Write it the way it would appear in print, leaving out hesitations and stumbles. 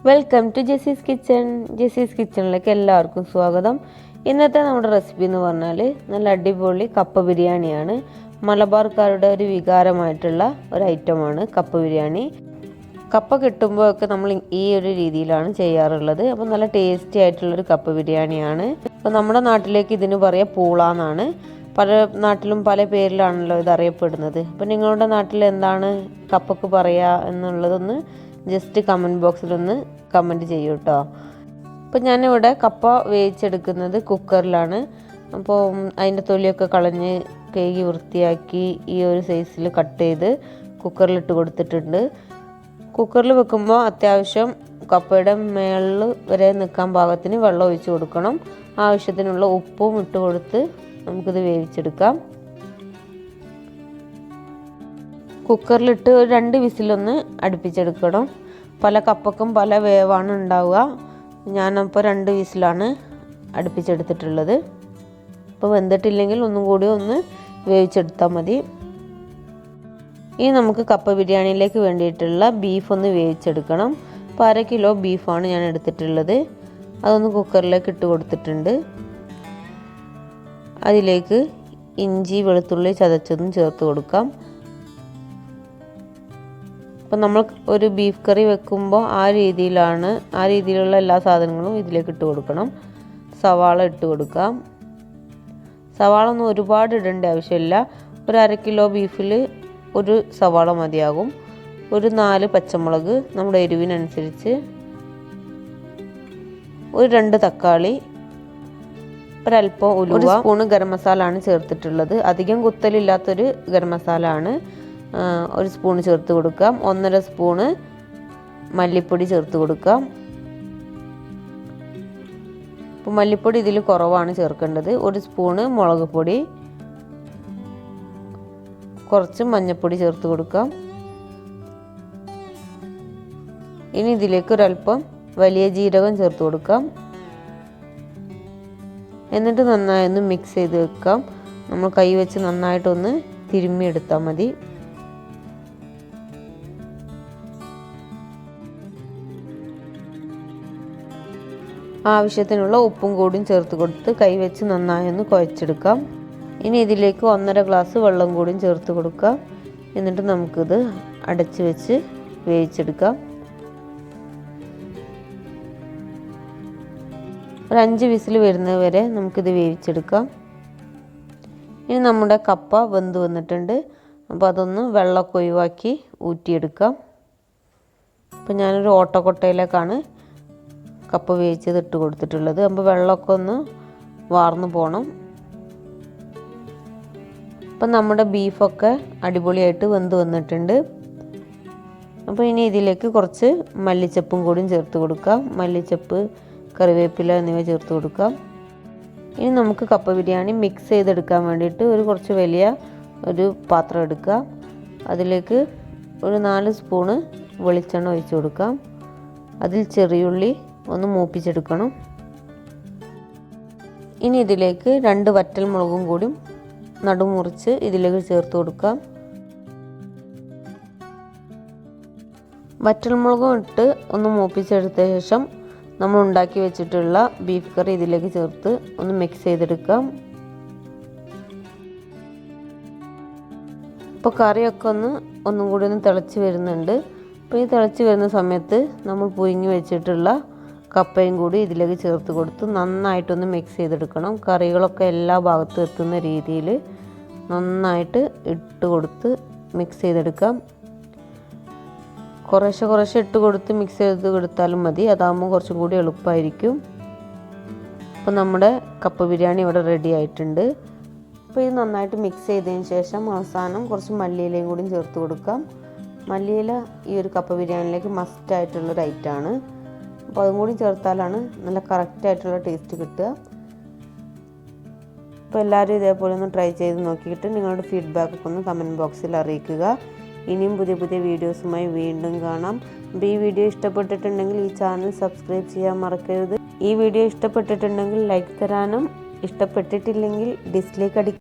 Welcome to Jasee's kitchen. Jasee's കിച്ചണിലേക്ക് എല്ലാവർക്കും സ്വാഗതം. ഇന്നത്തെ നമ്മുടെ റെസിപ്പി എന്ന് പറഞ്ഞാൽ നല്ല അടിപൊളി കപ്പ ബിരിയാണിയാണ്. മലബാർക്കാരുടെ ഒരു വികാരമായിട്ടുള്ള ഒരു ഐറ്റമാണ് കപ്പ ബിരിയാണി. കപ്പ കിട്ടുമ്പോഴൊക്കെ നമ്മൾ ഈ ഒരു രീതിയിലാണ് ചെയ്യാറുള്ളത്. അപ്പോൾ നല്ല ടേസ്റ്റി ആയിട്ടുള്ളൊരു കപ്പ ബിരിയാണിയാണ്. അപ്പോൾ നമ്മുടെ നാട്ടിലേക്ക് ഇതിന് പറയുക പൂള എന്നാണ്. പല നാട്ടിലും പല പേരിലാണല്ലോ ഇത് അറിയപ്പെടുന്നത്. അപ്പോൾ നിങ്ങളുടെ നാട്ടിൽ എന്താണ് കപ്പക്ക് പറയുക എന്നുള്ളതൊന്ന് ജസ്റ്റ് കമൻറ്റ് ബോക്സിലൊന്ന് കമൻറ്റ് ചെയ്യൂ കേട്ടോ. അപ്പോൾ ഞാനിവിടെ കപ്പ വേവിച്ചെടുക്കുന്നത് കുക്കറിലാണ്. അപ്പോൾ അതിൻ്റെ തൊലിയൊക്കെ കളഞ്ഞ് കഴുകി വൃത്തിയാക്കി ഈ ഒരു സൈസിൽ കട്ട് ചെയ്ത് കുക്കറിലിട്ട് കൊടുത്തിട്ടുണ്ട്. കുക്കറിൽ വെക്കുമ്പോൾ അത്യാവശ്യം കപ്പയുടെ മേളിൽ വരെ നിൽക്കാൻ പാകത്തിന് വെള്ളം ഒഴിച്ച് കൊടുക്കണം. ആവശ്യത്തിനുള്ള ഉപ്പും ഇട്ട് കൊടുത്ത് നമുക്കിത് വേവിച്ചെടുക്കാം. കുക്കറിലിട്ട് ഒരു 2 വിസിലൊന്ന് അടുപ്പിച്ചെടുക്കണം. പല കപ്പക്കും പല വേവാണ് ഉണ്ടാവുക. ഞാനപ്പോൾ 2 വിസിലാണ് അടുപ്പിച്ചെടുത്തിട്ടുള്ളത്. അപ്പോൾ വെന്തിട്ടില്ലെങ്കിൽ ഒന്നും കൂടി ഒന്ന് വേവിച്ചെടുത്താൽ മതി. ഇനി നമുക്ക് കപ്പ ബിരിയാണിയിലേക്ക് വേണ്ടിയിട്ടുള്ള ബീഫ് ഒന്ന് വേവിച്ചെടുക്കണം. അപ്പോൾ 1/2 കിലോ ബീഫാണ് ഞാൻ എടുത്തിട്ടുള്ളത്. അതൊന്ന് കുക്കറിലേക്ക് ഇട്ട് കൊടുത്തിട്ടുണ്ട്. അതിലേക്ക് ഇഞ്ചി വെളുത്തുള്ളി ചതച്ചൊന്നും ചേർത്ത് കൊടുക്കാം. അപ്പം നമ്മൾ ഒരു ബീഫ് കറി വെക്കുമ്പോൾ ആ രീതിയിലുള്ള എല്ലാ സാധനങ്ങളും ഇതിലേക്ക് ഇട്ട് കൊടുക്കണം. സവാള ഇട്ട് കൊടുക്കാം. സവാള ഒന്നും ഒരുപാട് ഇടേണ്ട ആവശ്യമില്ല. ഒരു 1/2 കിലോ ബീഫിൽ ഒരു സവാള മതിയാകും. ഒരു 4 പച്ചമുളക് നമ്മുടെ എരിവിനനുസരിച്ച്, ഒരു 2 തക്കാളി, ഒരല്പം ഉലുവ, 1 സ്പൂണ് ഗരം മസാല ആണ് ചേർത്തിട്ടുള്ളത്. അധികം കുത്തലില്ലാത്തൊരു ഗരം മസാല ആണ്. 1 സ്പൂൺ ചേർത്ത് കൊടുക്കാം. 1.5 സ്പൂണ് മല്ലിപ്പൊടി ചേർത്ത് കൊടുക്കാം. അപ്പോൾ മല്ലിപ്പൊടി ഇതിൽ കുറവാണ് ചേർക്കേണ്ടത്. 1 സ്പൂണ് മുളക് പൊടി, കുറച്ച് മഞ്ഞൾപ്പൊടി ചേർത്ത് കൊടുക്കാം. ഇനി ഇതിലേക്ക് ഒരല്പം വലിയ ജീരകം ചേർത്ത് കൊടുക്കാം. എന്നിട്ട് നന്നായി ഒന്ന് മിക്സ് ചെയ്ത് വെക്കാം. നമ്മൾ കൈ വെച്ച് നന്നായിട്ടൊന്ന് തിരുമ്മി എടുത്താൽ മതി. ആവശ്യത്തിനുള്ള ഉപ്പും കൂടിയും ചേർത്ത് കൊടുത്ത് കൈ വെച്ച് നന്നായി ഒന്ന് കുഴച്ചെടുക്കാം. ഇനി ഇതിലേക്ക് 1.5 ഗ്ലാസ് വെള്ളം കൂടിയും ചേർത്ത് കൊടുക്കാം. എന്നിട്ട് നമുക്കിത് അടച്ച് വെച്ച് വേവിച്ചെടുക്കാം. ഒരു 5 വിസിൽ വരുന്നത് വരെ നമുക്കിത് വേവിച്ചെടുക്കാം. ഇനി നമ്മുടെ കപ്പ വെന്ത് വന്നിട്ടുണ്ട്. അപ്പോൾ അതൊന്ന് വെള്ളമൊക്കെ ഒഴിവാക്കി ഊറ്റിയെടുക്കാം. അപ്പോൾ ഞാനൊരു ഓട്ടക്കൊട്ടയിലേക്കാണ് കപ്പ വേവിച്ചത് ഇട്ട് കൊടുത്തിട്ടുള്ളത്. അപ്പോൾ വെള്ളമൊക്കെ ഒന്ന് വാർന്നു പോകണം. അപ്പം നമ്മുടെ ബീഫൊക്കെ അടിപൊളിയായിട്ട് വെന്ത് വന്നിട്ടുണ്ട്. അപ്പോൾ ഇനി ഇതിലേക്ക് കുറച്ച് മല്ലിച്ചപ്പും കൂടിയും ചേർത്ത് കൊടുക്കാം. മല്ലിച്ചപ്പ്, കറിവേപ്പില എന്നിവ ചേർത്ത് കൊടുക്കാം. ഇനി നമുക്ക് കപ്പ ബിരിയാണി മിക്സ് ചെയ്തെടുക്കാൻ വേണ്ടിയിട്ട് കുറച്ച് വലിയ ഒരു പാത്രം എടുക്കുക. അതിലേക്ക് ഒരു 4 സ്പൂണ് വെളിച്ചെണ്ണ ഒഴിച്ച് കൊടുക്കാം. അതിൽ ചെറിയുള്ളി ഒന്ന് മൂപ്പിച്ചെടുക്കണം. ഇനി ഇതിലേക്ക് 2 വറ്റൽ മുളകും കൂടി നടുമുറിച്ച് ഇതിലേക്ക് ചേർത്ത് കൊടുക്കാം. വറ്റൽ മുളകും ഇട്ട് ഒന്ന് മൂപ്പിച്ചെടുത്ത ശേഷം നമ്മൾ ഉണ്ടാക്കി വെച്ചിട്ടുള്ള ബീഫ് കറി ഇതിലേക്ക് ചേർത്ത് ഒന്ന് മിക്സ് ചെയ്തെടുക്കാം. ഇപ്പോൾ കറിയൊക്കെ ഒന്നും കൂടി ഒന്ന് തിളച്ച് വരുന്നുണ്ട്. അപ്പോൾ ഈ തിളച്ച് വരുന്ന സമയത്ത് നമ്മൾ പുഴുങ്ങി വെച്ചിട്ടുള്ള കപ്പയും കൂടി ഇതിലേക്ക് ചേർത്ത് കൊടുത്ത് നന്നായിട്ടൊന്ന് മിക്സ് ചെയ്തെടുക്കണം. കറികളൊക്കെ എല്ലാ ഭാഗത്തും എത്തുന്ന രീതിയിൽ നന്നായിട്ട് ഇട്ട് കൊടുത്ത് മിക്സ് ചെയ്തെടുക്കാം. കുറേശ്ശെ ഇട്ട് കൊടുത്ത് മിക്സ് ചെയ്ത് കൊടുത്താലും മതി. അതാകുമ്പോൾ കുറച്ചും കൂടി എളുപ്പമായിരിക്കും. അപ്പോൾ നമ്മുടെ കപ്പ ബിരിയാണി ഇവിടെ റെഡി ആയിട്ടുണ്ട്. അപ്പോൾ ഇത് നന്നായിട്ട് മിക്സ് ചെയ്തതിന് ശേഷം അവസാനം കുറച്ച് മല്ലിയിലയും കൂടി ചേർത്ത് കൊടുക്കാം. മല്ലിയില ഈ ഒരു കപ്പ ബിരിയാണിയിലേക്ക് മസ്റ്റായിട്ടുള്ളൊരു ഐറ്റമാണ്. അപ്പോൾ അതും കൂടി ചേർത്താലാണ് നല്ല കറക്റ്റായിട്ടുള്ള ടേസ്റ്റ് കിട്ടുക. അപ്പോൾ എല്ലാവരും ഇതേപോലെ ഒന്ന് ട്രൈ ചെയ്ത് നോക്കിയിട്ട് നിങ്ങളുടെ ഫീഡ്ബാക്കൊക്കെ ഒന്ന് കമൻറ്റ് ബോക്സിൽ അറിയിക്കുക. ഇനിയും പുതിയ വീഡിയോസുമായി വീണ്ടും കാണാം. അപ്പോൾ ഈ വീഡിയോ ഇഷ്ടപ്പെട്ടിട്ടുണ്ടെങ്കിൽ ഈ ചാനൽ സബ്സ്ക്രൈബ് ചെയ്യാൻ മറക്കരുത്. ഈ വീഡിയോ ഇഷ്ടപ്പെട്ടിട്ടുണ്ടെങ്കിൽ ലൈക്ക് തരാനും ഇഷ്ടപ്പെട്ടിട്ടില്ലെങ്കിൽ ഡിസ്ലൈക്ക്